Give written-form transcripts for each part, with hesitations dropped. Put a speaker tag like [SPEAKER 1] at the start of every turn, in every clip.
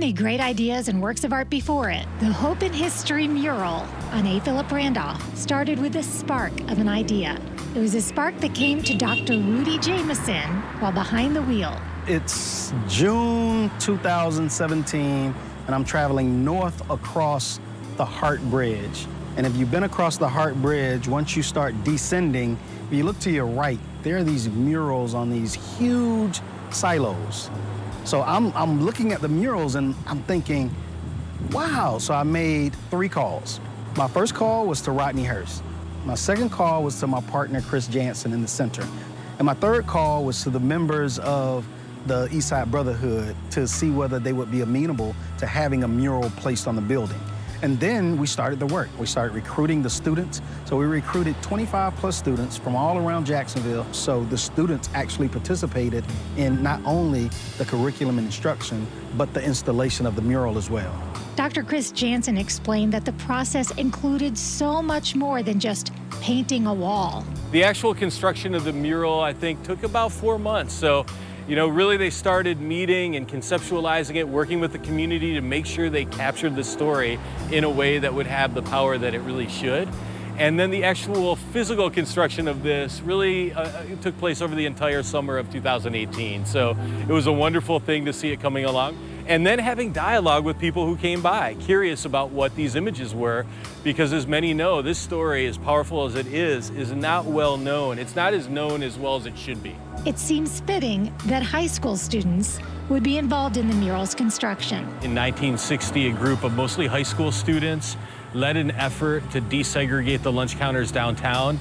[SPEAKER 1] many great ideas and works of art before it, the Hope in History mural on A. Philip Randolph started with a spark of an idea. It was a spark that came to Dr. Rudy Jameson while behind the wheel.
[SPEAKER 2] It's June 2017, and I'm traveling north across the Hart Bridge. And if you've been across the Hart Bridge, once you start descending, if you look to your right, there are these murals on these huge silos. So I'm looking at the murals and I'm thinking, wow. So I made 3 calls. My first call was to Rodney Hurst. My second call was to my partner, Chris Jansen, in the center. And my third call was to the members of the Eastside Brotherhood to see whether they would be amenable to having a mural placed on the building. And then we started the work. We started recruiting the students. So we recruited 25+ students from all around Jacksonville. So the students actually participated in not only the curriculum and instruction, but the installation of the mural as well.
[SPEAKER 1] Dr. Chris Jansen explained that the process included so much more than just painting a wall.
[SPEAKER 3] The actual construction of the mural, I think, took about 4 months. So, really they started meeting and conceptualizing it, working with the community to make sure they captured the story in a way that would have the power that it really should. And then the actual physical construction of this really took place over the entire summer of 2018. So it was a wonderful thing to see it coming along. And then having dialogue with people who came by, curious about what these images were, because as many know, this story, as powerful as it is not well known. It's not as known as well as it should be.
[SPEAKER 1] It seems fitting that high school students would be involved in the mural's construction.
[SPEAKER 3] In 1960, a group of mostly high school students led an effort to desegregate the lunch counters downtown.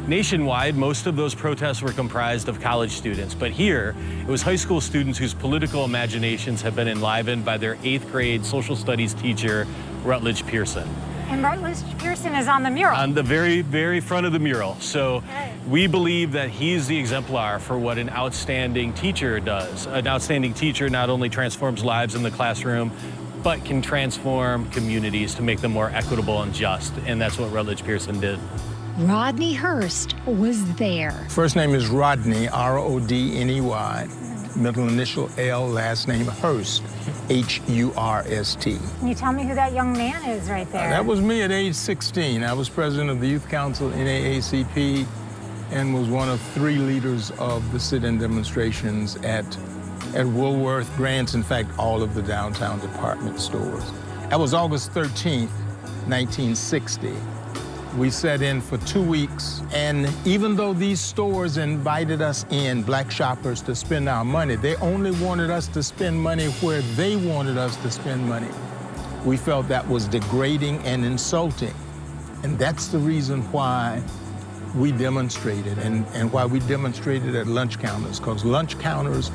[SPEAKER 3] Nationwide, most of those protests were comprised of college students, but here, it was high school students whose political imaginations have been enlivened by their 8th grade social studies teacher, Rutledge Pearson.
[SPEAKER 4] And Rutledge Pearson is on the mural.
[SPEAKER 3] On the very, very front of the mural. So we believe that he's the exemplar for what an outstanding teacher does. An outstanding teacher not only transforms lives in the classroom, but can transform communities to make them more equitable and just, and that's what Rutledge Pearson did.
[SPEAKER 1] Rodney Hurst was there.
[SPEAKER 5] First name is Rodney, R-O-D-N-E-Y. Middle initial L, last name Hurst, H-U-R-S-T.
[SPEAKER 4] Can you tell me who that young man is right there?
[SPEAKER 5] That was me at age 16. I was president of the Youth Council, NAACP, and was one of 3 leaders of the sit-in demonstrations at Woolworth, Grants, in fact, all of the downtown department stores. That was August 13th, 1960. We sat in for 2 weeks, and even though these stores invited us in, black shoppers, to spend our money, they only wanted us to spend money where they wanted us to spend money. We felt that was degrading and insulting, and that's the reason why we demonstrated, and why we demonstrated at lunch counters, because lunch counters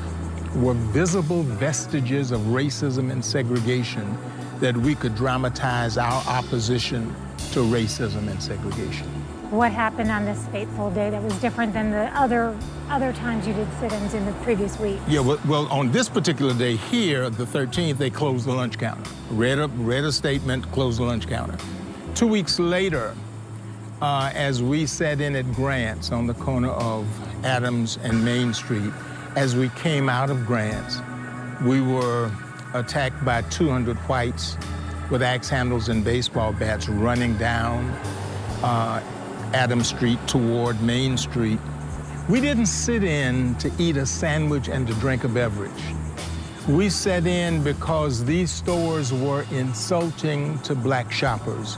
[SPEAKER 5] were visible vestiges of racism and segregation that we could dramatize our opposition to racism and segregation.
[SPEAKER 4] What happened on this fateful day that was different than the other times you did sit-ins in the previous week?
[SPEAKER 5] Yeah, well, on this particular day here, the 13th, they closed the lunch counter. Read a statement, closed the lunch counter. 2 weeks later, as we sat in at Grants on the corner of Adams and Main Street, as we came out of Grants, we were attacked by 200 whites with axe handles and baseball bats running down Adams Street toward Main Street. We didn't sit in to eat a sandwich and to drink a beverage. We sat in because these stores were insulting to black shoppers.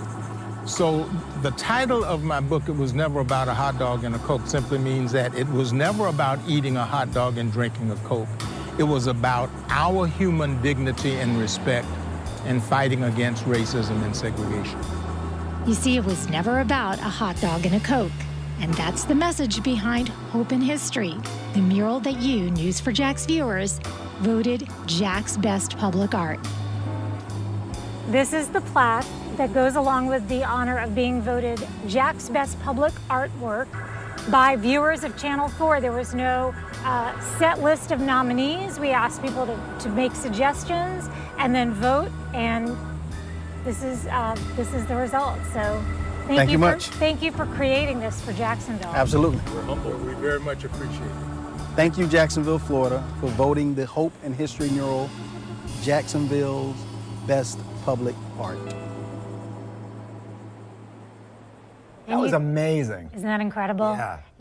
[SPEAKER 5] So the title of my book, It Was Never About a Hot Dog and a Coke, simply means that it was never about eating a hot dog and drinking a Coke. It was about our human dignity and respect and fighting against racism and segregation.
[SPEAKER 1] You see, it was never about a hot dog and a Coke. And that's the message behind Hope in History, the mural that you, News4JAX viewers, voted Jack's Best Public Art.
[SPEAKER 4] This is the plaque that goes along with the honor of being voted Jack's Best Public Artwork by viewers of Channel 4. There was no set list of nominees. We asked people to make suggestions and then vote, and this is the result. So
[SPEAKER 2] thank you much.
[SPEAKER 4] Thank you for creating this for Jacksonville.
[SPEAKER 2] Absolutely.
[SPEAKER 5] We're humbled. We very much appreciate it.
[SPEAKER 2] Thank you, Jacksonville, Florida, for voting the Hope in History mural Jacksonville's best public art.
[SPEAKER 6] That was amazing.
[SPEAKER 4] Isn't that incredible?
[SPEAKER 6] Yeah.